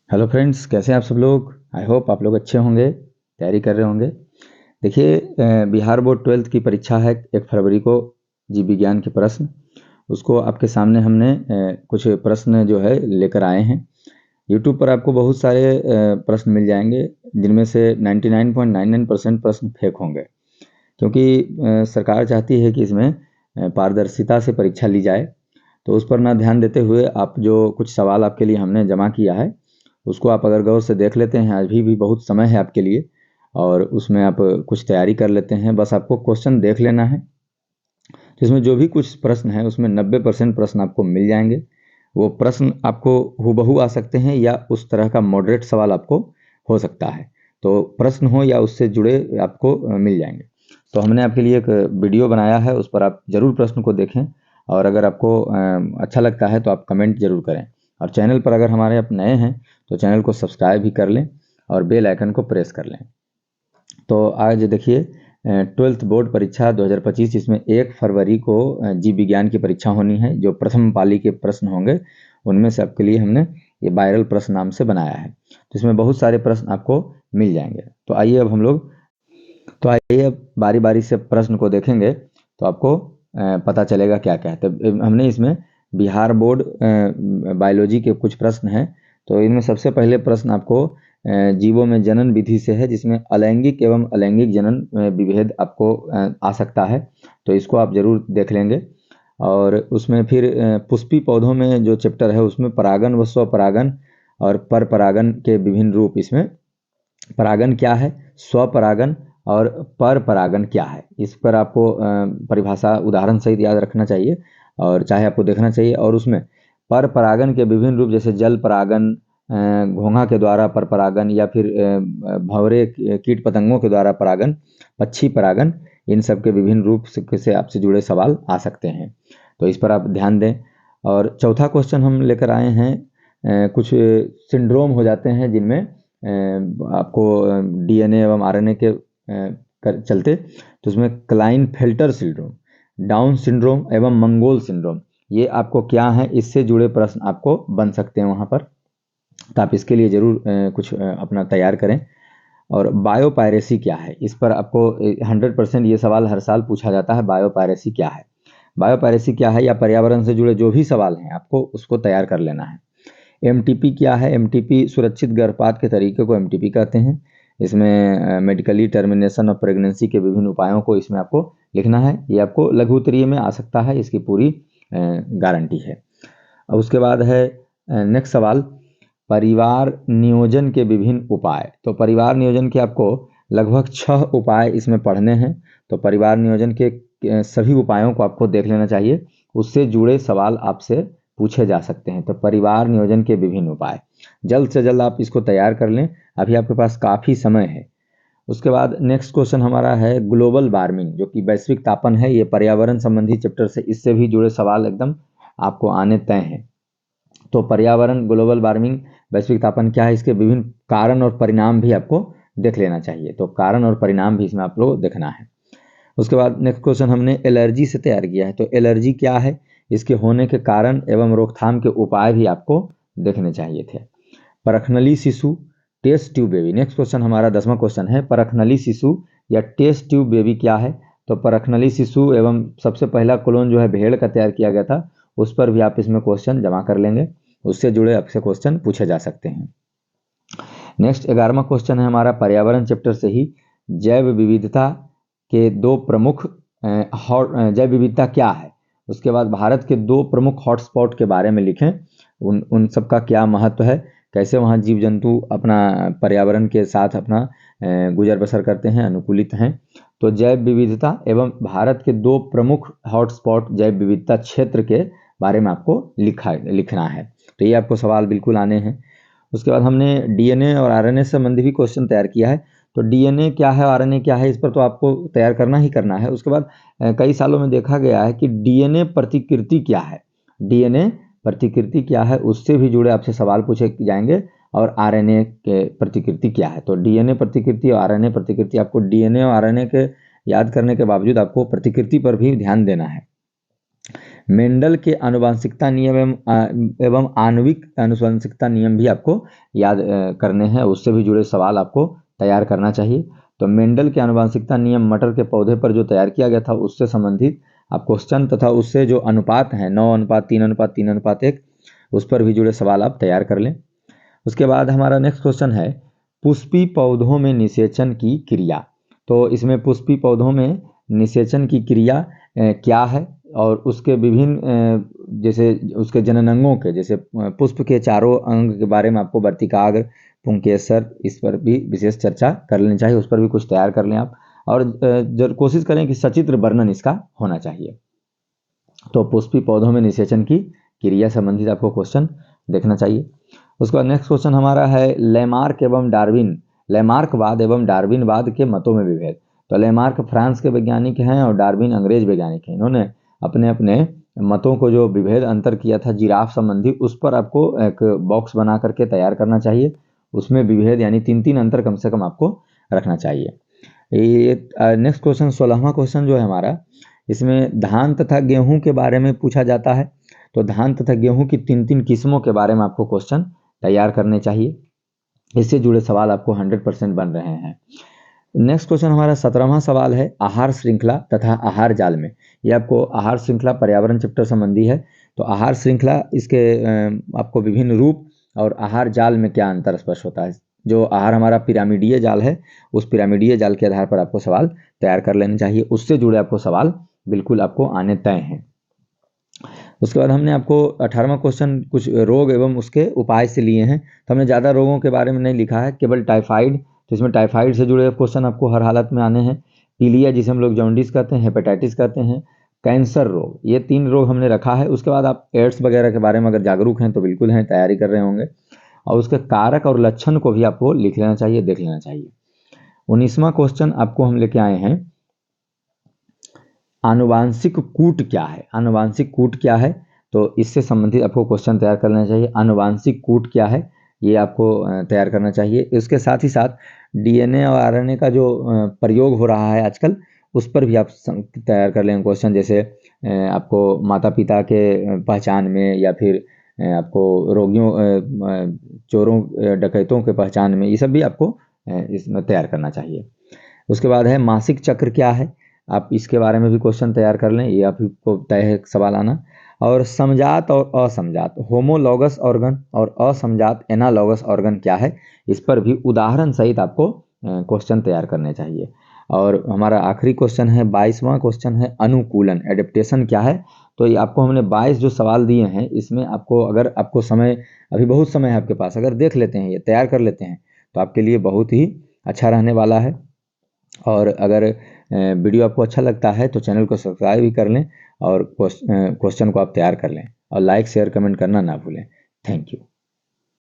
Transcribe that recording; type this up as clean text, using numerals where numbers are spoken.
Hello friends, कैसे हैं आप सब लोग। आई होप आप लोग अच्छे होंगे, तैयारी कर रहे होंगे। देखिए, बिहार बोर्ड 12th की परीक्षा है 1 फरवरी को। जीव विज्ञान के प्रश्न, उसको आपके सामने हमने कुछ प्रश्न जो है लेकर आए हैं। यूट्यूब पर आपको बहुत सारे प्रश्न मिल जाएंगे, जिनमें से 99.99% प्रश्न फेक होंगे, क्योंकि सरकार चाहती है कि इसमें पारदर्शिता से परीक्षा ली जाए। तो उस पर ना ध्यान देते हुए आप जो कुछ सवाल आपके लिए हमने जमा किया है, उसको आप अगर गौर से देख लेते हैं, अभी भी बहुत समय है आपके लिए, और उसमें आप कुछ तैयारी कर लेते हैं। बस आपको क्वेश्चन देख लेना है, तो इसमें जो भी कुछ प्रश्न है उसमें 90% प्रश्न आपको मिल जाएंगे। वो प्रश्न आपको हूबहू आ सकते हैं, या उस तरह का मॉडरेट सवाल आपको हो सकता है। तो प्रश्न हो या उससे जुड़े आपको मिल जाएंगे। तो हमने आपके लिए एक वीडियो बनाया है, उस पर आप ज़रूर प्रश्न को देखें, और अगर आपको अच्छा लगता है तो आप कमेंट ज़रूर करें। और चैनल पर अगर हमारे आप नए हैं तो चैनल को सब्सक्राइब भी कर लें और बेल आइकन को प्रेस कर लें। तो आज देखिए, 12th बोर्ड परीक्षा 2025, इसमें 1 फरवरी को जीव विज्ञान की परीक्षा होनी है। जो प्रथम पाली के प्रश्न होंगे उनमें से आपके लिए हमने ये वायरल प्रश्न नाम से बनाया है। तो इसमें बहुत सारे प्रश्न आपको मिल जाएंगे। तो आइए अब बारी बारी से प्रश्न को देखेंगे, तो आपको पता चलेगा क्या क्या है। तो हमने इसमें बिहार बोर्ड बायोलॉजी के कुछ प्रश्न हैं। तो इनमें सबसे पहले प्रश्न आपको जीवों में जनन विधि से है, जिसमें अलैंगिक एवं अलैंगिक जनन विभेद आपको आ सकता है। तो इसको आप जरूर देख लेंगे। और उसमें फिर पुष्पी पौधों में जो चैप्टर है, उसमें परागन व स्वपरागन और पर परागन के विभिन्न रूप, इसमें परागन क्या है, स्वपरागन और पर परागन क्या है, इस पर आपको परिभाषा उदाहरण सहित याद रखना चाहिए, और चाहे आपको देखना चाहिए। और उसमें पर परागन के विभिन्न रूप, जैसे जल परागन, घोंघा के द्वारा पर परागन, या फिर भंवरे कीट पतंगों के द्वारा परागन, पक्षी परागन, इन सब के विभिन्न रूप से आपसे जुड़े सवाल आ सकते हैं। तो इस पर आप ध्यान दें। और चौथा क्वेश्चन हम लेकर आए हैं, कुछ सिंड्रोम हो जाते हैं जिनमें आपको डीएनए एवं आरएनए के चलते, तो उसमें क्लाइनफेल्टर सिंड्रोम, डाउन सिंड्रोम एवं मंगोल सिंड्रोम, ये आपको क्या है, इससे जुड़े प्रश्न आपको बन सकते हैं वहाँ पर। तो आप इसके लिए ज़रूर कुछ अपना तैयार करें। और बायोपायरेसी क्या है, इस पर आपको 100% ये सवाल हर साल पूछा जाता है, बायोपायरेसी क्या है। बायोपायरेसी क्या है, या पर्यावरण से जुड़े जो भी सवाल हैं आपको उसको तैयार कर लेना है। एमटीपी क्या है, एमटीपी सुरक्षित गर्भपात के तरीके को एमटीपी कहते हैं। इसमें मेडिकली टर्मिनेशन ऑफ प्रेगनेंसी के विभिन्न उपायों को इसमें आपको लिखना है। ये आपको लघु उत्तरीय में आ सकता है, इसकी पूरी गारंटी है। अब उसके बाद है नेक्स्ट सवाल, परिवार नियोजन के विभिन्न उपाय। तो परिवार नियोजन के आपको लगभग 6 उपाय इसमें पढ़ने हैं। तो परिवार नियोजन के सभी उपायों को आपको देख लेना चाहिए, उससे जुड़े सवाल आपसे पूछे जा सकते हैं। तो परिवार नियोजन के विभिन्न उपाय, जल्द से जल्द आप इसको तैयार कर लें, अभी आपके पास काफ़ी समय है। उसके बाद नेक्स्ट क्वेश्चन हमारा है ग्लोबल वार्मिंग, जो कि वैश्विक तापन है। ये पर्यावरण संबंधी चैप्टर से, इससे भी जुड़े सवाल एकदम आपको आने तय हैं। तो पर्यावरण, ग्लोबल वार्मिंग, वैश्विक तापन क्या है, इसके विभिन्न कारण और परिणाम भी आपको देख लेना चाहिए। तो कारण और परिणाम भी इसमें आप लोग देखना है। उसके बाद नेक्स्ट क्वेश्चन हमने एलर्जी से तैयार किया है। तो एलर्जी क्या है, इसके होने के कारण एवं रोकथाम के उपाय भी आपको देखने चाहिए थे। परखनली शिशु, test tube baby, next question हमारा 10वां क्वेश्चन है, परखनली शिशु या टेस्ट ट्यूब बेबी क्या है। तो परखनली शिशु एवं सबसे पहला क्लोन जो है भेड़ का तैयार किया गया था, उस पर भी आप इसमें क्वेश्चन जमा कर लेंगे, उससे जुड़े आपसे क्वेश्चन पूछे जा सकते हैं। नेक्स्ट 11वां क्वेश्चन है हमारा पर्यावरण चैप्टर से ही, जैव विविधता के 2 प्रमुख जैव विविधता क्या है। उसके बाद भारत के 2 प्रमुख हॉटस्पॉट के बारे में लिखें, उन सब का क्या महत्व है, कैसे वहाँ जीव जंतु अपना पर्यावरण के साथ अपना गुजर बसर करते हैं, अनुकूलित हैं। तो जैव विविधता एवं भारत के 2 प्रमुख हॉटस्पॉट जैव विविधता क्षेत्र के बारे में आपको लिखना है। तो ये आपको सवाल बिल्कुल आने हैं। उसके बाद हमने डीएनए और आरएनए संबंधी भी क्वेश्चन तैयार किया है। तो डीएनए क्या है, आरएनए क्या है, इस पर तो आपको तैयार करना ही करना है। उसके बाद कई सालों में देखा गया है कि डीएनए प्रतिकृति क्या है, डीएनए प्रतिकृति क्या है, उससे भी जुड़े आपसे सवाल पूछे जाएंगे। और आरएनए के प्रतिकृति क्या है। तो डीएनए प्रतिकृति और आरएनए प्रतिकृति, आपको डीएनए और आरएनए के याद करने के बावजूद आपको प्रतिकृति पर भी ध्यान देना है। मेंडल के आनुवंशिकता नियम एवं आणविक आनुवंशिकता नियम भी आपको याद करने हैं, उससे भी जुड़े सवाल आपको तैयार करना चाहिए। तो मेंडल के आनुवंशिकता नियम मटर के पौधे पर जो तैयार किया गया था उससे संबंधित आप क्वेश्चन तथा उससे जो अनुपात हैं 9:3:3:1 उस पर भी जुड़े सवाल आप तैयार कर लें। उसके बाद हमारा नेक्स्ट क्वेश्चन है पुष्पी पौधों में निषेचन की क्रिया। तो इसमें पुष्पी पौधों में निषेचन की क्रिया क्या है और उसके विभिन्न जैसे उसके जननांगों के, जैसे पुष्प के चारों अंग के बारे में आपको वर्तिकाग्र, पुंकेसर, इस पर भी विशेष चर्चा कर लेनी चाहिए, उस पर भी कुछ तैयार कर लें आप। और कोशिश करें कि सचित्र वर्णन इसका होना चाहिए। तो पुष्पी पौधों में निषेचन की क्रिया संबंधित आपको क्वेश्चन देखना चाहिए। उसके बाद नेक्स्ट क्वेश्चन हमारा है लेमार्क एवं डार्विन, लेमार्कवाद एवं डार्विनवाद के मतों में विभेद। तो लेमार्क फ्रांस के वैज्ञानिक हैं और डार्विन अंग्रेज वैज्ञानिक हैं। इन्होंने अपने अपने मतों को जो विभेद अंतर किया था जिराफ संबंधी, उस पर आपको एक बॉक्स बना करके तैयार करना चाहिए। उसमें विभेद यानी 3-3 अंतर कम से कम आपको रखना चाहिए। ये नेक्स्ट क्वेश्चन 16वां क्वेश्चन जो है हमारा, इसमें धान तथा गेहूं के बारे में पूछा जाता है। तो धान तथा गेहूं की 3-3 किस्मों के बारे में आपको क्वेश्चन तैयार करने चाहिए, इससे जुड़े सवाल आपको 100% बन रहे हैं। नेक्स्ट क्वेश्चन हमारा 17वां सवाल है आहार श्रृंखला तथा आहार जाल में। ये आपको आहार श्रृंखला पर्यावरण चैप्टर संबंधी है। तो आहार श्रृंखला, इसके आपको विभिन्न रूप और आहार जाल में क्या अंतर स्पष्ट होता है। जो आहार हमारा पिरामिडीय जाल है, उस पिरामिडीय जाल के आधार पर आपको सवाल तैयार कर लेने चाहिए, उससे जुड़े आपको सवाल बिल्कुल आपको आने तय हैं। उसके बाद हमने आपको 18वां क्वेश्चन कुछ रोग एवं उसके उपाय से लिए हैं। तो हमने ज़्यादा रोगों के बारे में नहीं लिखा है, केवल टाइफाइड, तो इसमें टाइफाइड से जुड़े क्वेश्चन आपको हर हालत में आने हैं। पीलिया जिसे हम लोग जॉन्डिस कहते हैं, हेपेटाइटिस कहते हैं, कैंसर रोग, ये 3 रोग हमने रखा है। उसके बाद आप एड्स वगैरह के बारे में अगर जागरूक हैं तो बिल्कुल हैं, तैयारी कर रहे होंगे, और उसके कारक और लक्षण को भी आपको लिख लेना चाहिए, देख लेना चाहिए। 19वां क्वेश्चन आपको हम लेके आए हैं आनुवांशिक कूट क्या है। आनुवांशिक कूट क्या है, तो इससे संबंधित आपको क्वेश्चन तैयार करना चाहिए। आनुवांशिक कूट क्या है ये आपको तैयार करना चाहिए। इसके साथ ही साथ डीएनए और आरएनए का जो प्रयोग हो रहा है आजकल, उस पर भी आप तैयार कर लें क्वेश्चन, जैसे आपको माता पिता के पहचान में, या फिर आपको रोगियों, चोरों, डकैतों के पहचान में, ये सब भी आपको इसमें तैयार करना चाहिए। उसके बाद है मासिक चक्र क्या है, आप इसके बारे में भी क्वेश्चन तैयार कर लें, ये आपको तय है सवाल आना। और समजात और असमजात, होमोलॉगस ऑर्गन और असमजात एनालॉगस ऑर्गन क्या है, इस पर भी उदाहरण सहित आपको क्वेश्चन तैयार करने चाहिए। और हमारा आखिरी क्वेश्चन है 22वां क्वेश्चन है अनुकूलन, एडेप्टेशन क्या है। तो ये आपको हमने 22 जो सवाल दिए हैं, इसमें आपको, अगर आपको समय, अभी बहुत समय है आपके पास, अगर देख लेते हैं, ये तैयार कर लेते हैं, तो आपके लिए बहुत ही अच्छा रहने वाला है। और अगर वीडियो आपको अच्छा लगता है तो चैनल को सब्सक्राइब भी कर लें, और क्वेश्चन को आप तैयार कर लें, और लाइक शेयर कमेंट करना ना भूलें। Thank you.